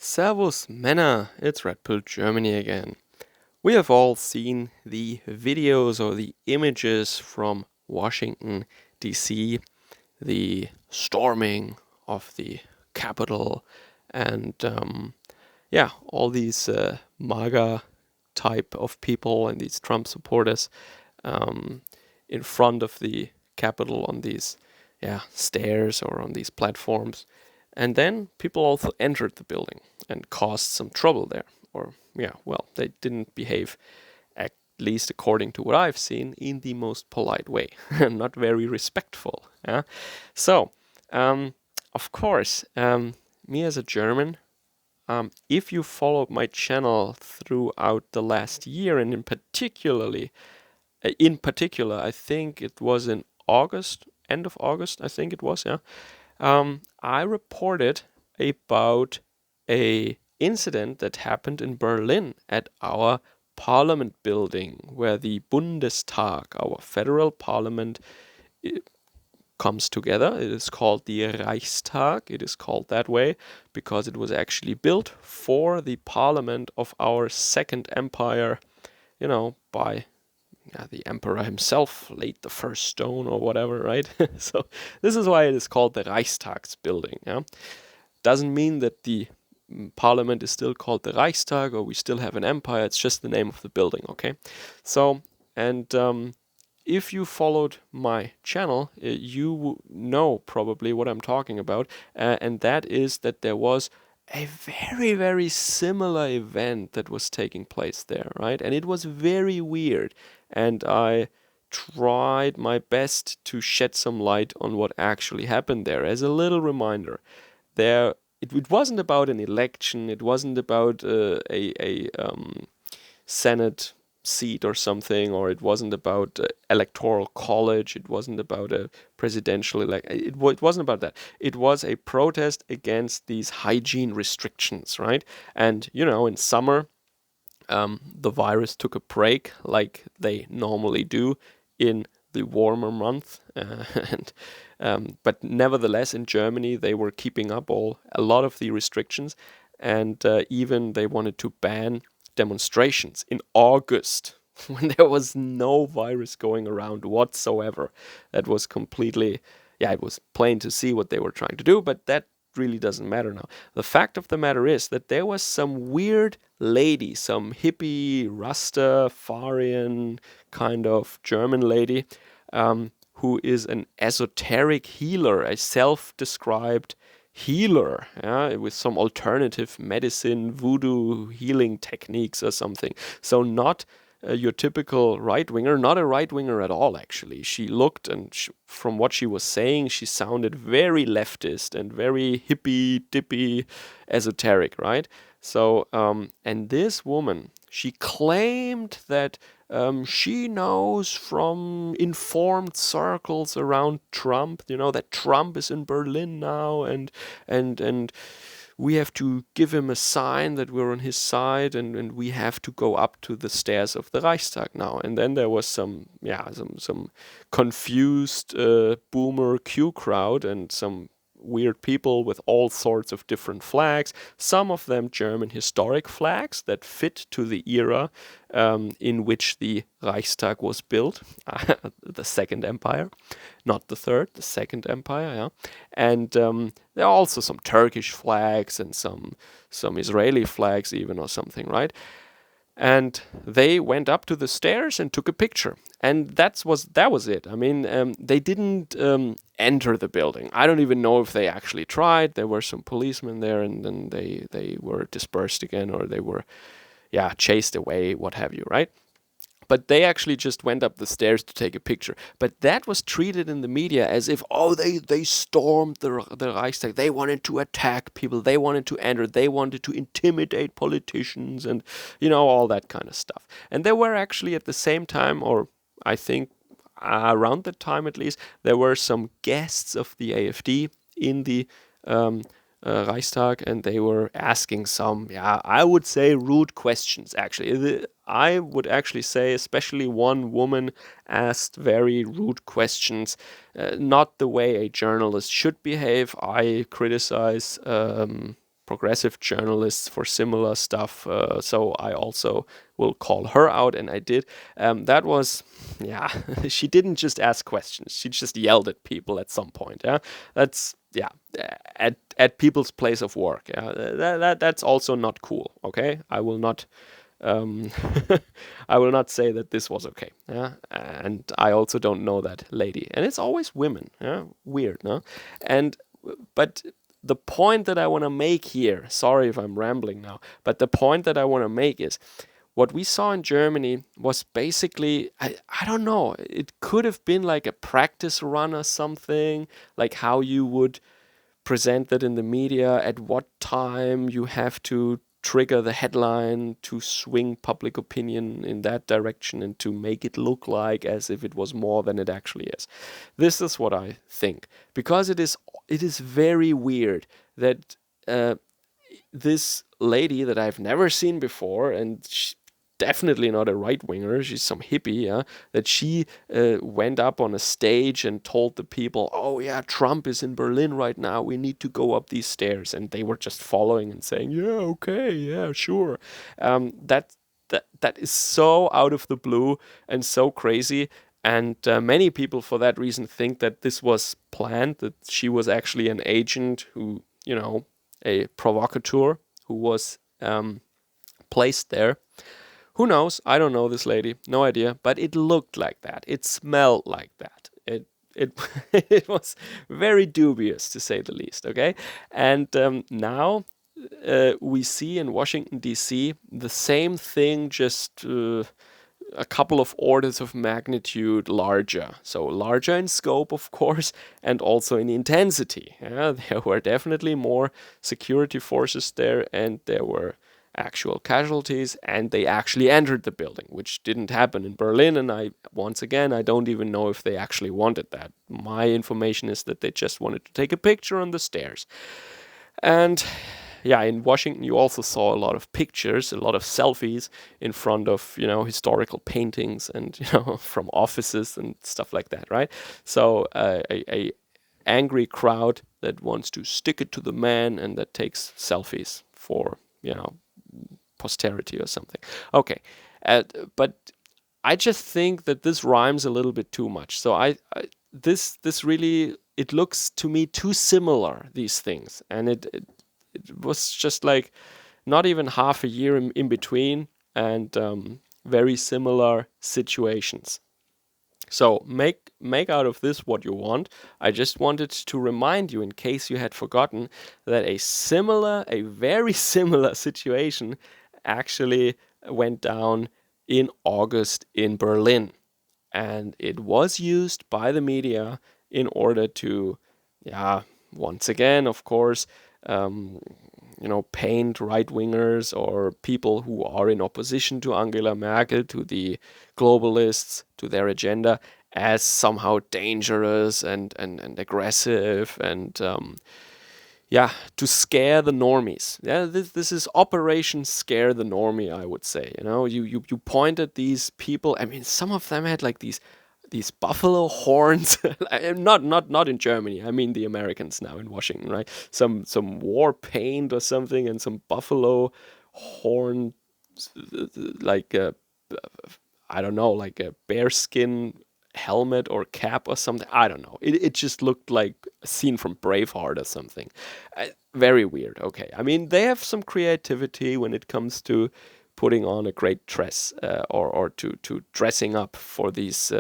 Servus Männer, it's Red Pill Germany again. We have all seen the videos or the images from Washington, D.C., the storming of the Capitol, and all these MAGA type of people and these Trump supporters um, in front of the Capitol on these stairs or on these platforms. And then people also entered the building and caused some trouble there. Or, they didn't behave, at least according to what I've seen, in the most polite way. Not very respectful. Yeah? So, of course, me as a German, if you followed my channel throughout the last year, and in particular, I think it was in August, end of August, I think it was, yeah. I reported about a incident that happened in Berlin at our parliament building, where the Bundestag, our federal parliament, comes together. It is called the Reichstag. It is called that way because it was actually built for the parliament of our Second Empire, by the emperor himself laid the first stone or whatever, right? So this is why it is called the Reichstags building. Yeah, doesn't mean that the parliament is still called the Reichstag or we still have an empire. It's just the name of the building. Okay, so and if you followed my channel, you know probably what I'm talking about, and that is that there was a very, very similar event that was taking place there, right? And it was very weird. And I tried my best to shed some light on what actually happened there. As a little reminder, it wasn't about an election. It wasn't about a Senate seat or something, or it wasn't about electoral college. It wasn't about a presidential election. It wasn't about that. It was a protest against these hygiene restrictions, right? And in summer, the virus took a break, like they normally do in the warmer month, but nevertheless, in Germany, they were keeping up a lot of the restrictions, and even they wanted to ban demonstrations in August when there was no virus going around whatsoever. That was completely, it was plain to see what they were trying to do, but that really doesn't matter now. The fact of the matter is that there was some weird lady, some hippie, Rastafarian kind of German lady, who is an esoteric healer, a self-described healer, with some alternative medicine, voodoo healing techniques or something. So not your typical right-winger, not a right-winger at all, actually. She looked, and from what she was saying, she sounded very leftist and very hippy-dippy esoteric, right? So, and this woman, she claimed that she knows from informed circles around Trump, that Trump is in Berlin now, and we have to give him a sign that we're on his side, and we have to go up to the stairs of the Reichstag now. And then there was some confused boomer Q crowd and some weird people with all sorts of different flags, some of them German historic flags that fit to the era in which the Reichstag was built, the Second Empire, not the Third, the Second Empire, yeah. And there are also some Turkish flags and some Israeli flags even or something, right? And they went up to the stairs and took a picture, and that was it. I mean, they didn't enter the building. I don't even know if they actually tried. There were some policemen there, and then they were dispersed again, or they were chased away, what have you, right? But they actually just went up the stairs to take a picture. But that was treated in the media as if, they stormed the Reichstag. They wanted to attack people. They wanted to enter. They wanted to intimidate politicians and, all that kind of stuff. And there were actually at the same time, or I think around that time at least, there were some guests of the AfD in the Reichstag, and they were asking some, I would say rude questions, actually. I would actually say, especially one woman asked very rude questions, not the way a journalist should behave. I criticize progressive journalists for similar stuff. So I also will call her out, and I did. That was, yeah, she didn't just ask questions; she just yelled at people at some point. Yeah, that's yeah, at people's place of work. Yeah, that's also not cool. Okay, I will not. Um, I will not say that this was okay. Yeah, and I also don't know that lady. And it's always women. Yeah, weird, no? And but the point that I want to make here, sorry if I'm rambling now, but the point that I want to make is what we saw in Germany was basically, I don't know, it could have been like a practice run or something, like how you would present that in the media, at what time you have to trigger the headline to swing public opinion in that direction and to make it look like as if it was more than it actually is. This is what I think, because it is very weird that this lady that I've never seen before, and definitely not a right winger, she's some hippie, yeah, that she went up on a stage and told the people, oh yeah, Trump is in Berlin right now, we need to go up these stairs. And they were just following and saying, yeah, okay, yeah, sure. That is so out of the blue and so crazy. And many people, for that reason, think that this was planned, that she was actually an agent who, a provocateur who was placed there. Who knows? I don't know this lady, no idea. But it looked like that. It smelled like that. It it was very dubious, to say the least. Okay, and now we see in Washington D.C. the same thing, just a couple of orders of magnitude larger. So larger in scope, of course, and also in intensity. Yeah, there were definitely more security forces there, and there were actual casualties, and they actually entered the building, which didn't happen in Berlin. And once again, I don't even know if they actually wanted that. My information is that they just wanted to take a picture on the stairs. And yeah, in Washington, you also saw a lot of pictures, a lot of selfies in front of, historical paintings and, from offices and stuff like that, right? So a angry crowd that wants to stick it to the man and that takes selfies for, posterity or something. Okay, but I just think that this rhymes a little bit too much. So this really, it looks to me too similar, these things, and it was just like not even half a year in between, and very similar situations. So make out of this what you want. I just wanted to remind you, in case you had forgotten, that a very similar situation actually went down in August in Berlin. And it was used by the media in order to, yeah, once again, of course, paint right wingers or people who are in opposition to Angela Merkel, to the globalists, to their agenda, as somehow dangerous and aggressive and to scare the normies. Yeah, this is Operation Scare the Normie, I would say. You point at these people. I mean, some of them had like these buffalo horns. not in Germany. I mean the Americans now in Washington, right? Some war paint or something, and some buffalo horn, like I don't know, like a bearskin helmet or cap or something. I don't know. It just looked like a scene from Braveheart or something. Very weird. Okay, I mean they have some creativity when it comes to putting on a great dress or to dressing up for these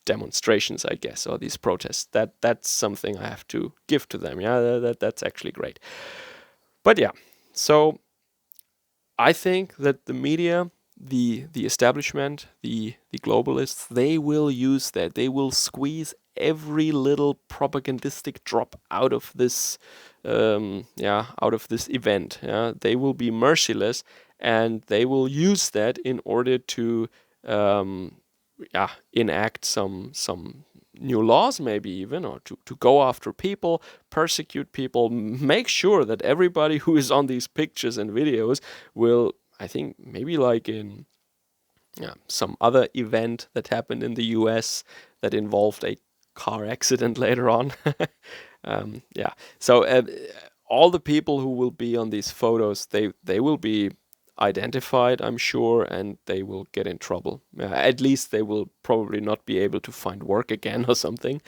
demonstrations, I guess, or these protests. That's something I have to give to them. Yeah, that's actually great. But yeah, so I think that the media, the establishment, the globalists, they will use that. They will squeeze every little propagandistic drop out of this out of this event. Yeah, they will be merciless, and they will use that in order to enact some new laws, maybe even, or to go after people, persecute people, make sure that everybody who is on these pictures and videos will, I think, maybe like in some other event that happened in the US that involved a car accident later on. So all the people who will be on these photos, they will be identified, I'm sure, and they will get in trouble. At least they will probably not be able to find work again or something.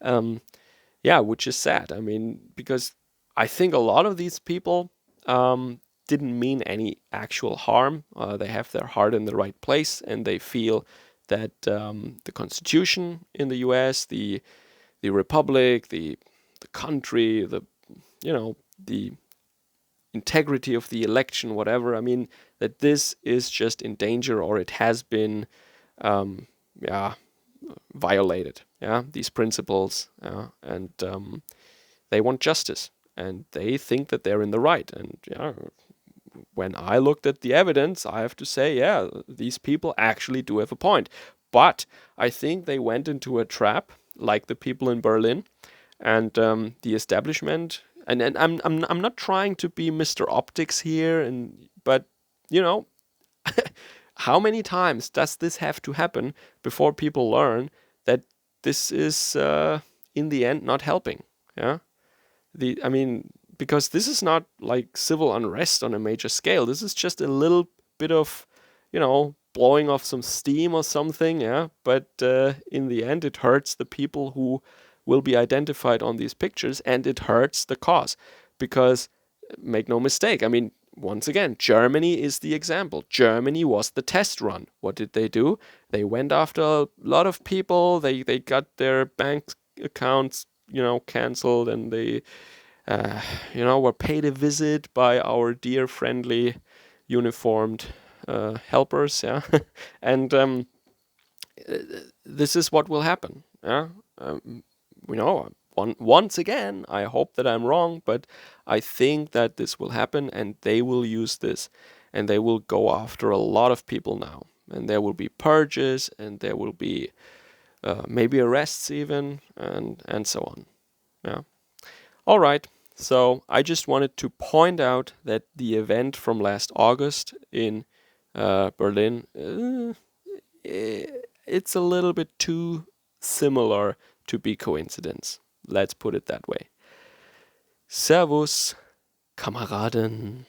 Yeah, which is sad. I mean, because I think a lot of these people didn't mean any actual harm. They have their heart in the right place, and they feel that the Constitution in the U.S., the republic, the country, the integrity of the election, whatever. I mean, that this is just in danger, or it has been, yeah, violated. Yeah, these principles, and they want justice, and they think that they're in the right. And yeah, when I looked at the evidence, I have to say, yeah, these people actually do have a point. But I think they went into a trap, like the people in Berlin, and the establishment. And I'm not trying to be Mr. Optics here, but you know, how many times does this have to happen before people learn that this is in the end not helping? Yeah, I mean, because this is not like civil unrest on a major scale. This is just a little bit of, blowing off some steam or something. Yeah, but in the end, it hurts the people who will be identified on these pictures, and it hurts the cause. Because make no mistake, I mean, once again, Germany is the example. Germany was the test run. What did they do? They went after a lot of people. They got their bank accounts, cancelled, and they, were paid a visit by our dear, friendly, uniformed helpers. Yeah, and this is what will happen. Yeah, once again, I hope that I'm wrong, but I think that this will happen, and they will use this, and they will go after a lot of people now, and there will be purges, and there will be maybe arrests even, and so on. Yeah. All right. So I just wanted to point out that the event from last August in Berlin, it's a little bit too similar to be coincidence. Let's put it that way. Servus, Kameraden.